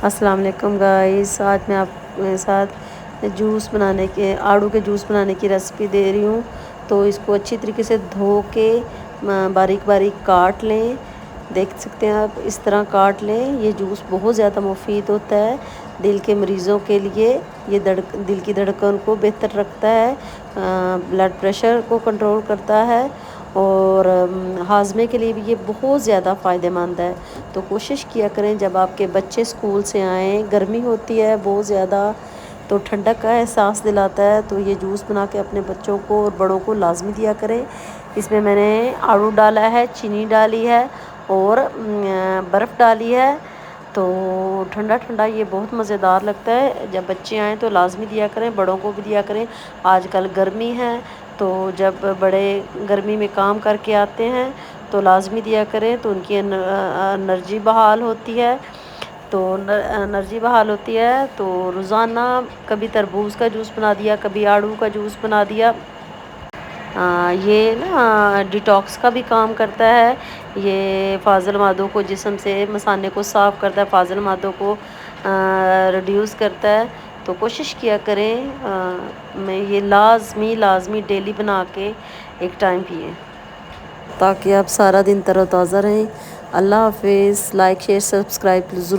السلام علیکم گائز، آج میں آپ کے ساتھ جوس بنانے کے آڑو کے جوس بنانے کی ریسپی دے رہی ہوں۔ تو اس کو اچھی طریقے سے دھو کے باریک باریک کاٹ لیں۔ دیکھ سکتے ہیں آپ، اس طرح کاٹ لیں۔ یہ جوس بہت زیادہ مفید ہوتا ہے دل کے مریضوں کے لیے۔ یہ دل کی دھڑکن کو بہتر رکھتا ہے، بلڈ پریشر کو کنٹرول کرتا ہے، اور ہاضمے کے لیے بھی یہ بہت زیادہ فائدہ مند ہے۔ تو کوشش کیا کریں جب آپ کے بچے اسکول سے آئیں، گرمی ہوتی ہے بہت زیادہ تو ٹھنڈک کا احساس دلاتا ہے، تو یہ جوس بنا کے اپنے بچوں کو اور بڑوں کو لازمی دیا کریں۔ اس میں نے آڑو ڈالا ہے، چینی ڈالی ہے اور برف ڈالی ہے۔ تو ٹھنڈا ٹھنڈا یہ بہت مزیدار لگتا ہے۔ جب بچے آئیں تو لازمی دیا کریں، بڑوں کو بھی دیا کریں۔ آج کل گرمی ہے تو جب بڑے گرمی میں کام کر کے آتے ہیں تو لازمی دیا کریں، تو ان کی انرجی بحال ہوتی ہے۔ تو روزانہ کبھی تربوز کا جوس بنا دیا، کبھی آڑو کا جوس بنا دیا۔ یہ نا ڈیٹاکس کا بھی کام کرتا ہے۔ یہ فاضل مادوں کو جسم سے مثانے کو صاف کرتا ہے، فاضل مادوں کو ریڈیوس کرتا ہے۔ تو کوشش کیا کریں میں یہ لازمی ڈیلی بنا کے ایک ٹائم پیے، تاکہ آپ سارا دن تر و تازہ رہیں۔ اللہ حافظ۔ لائک شیئر سبسکرائب ضرور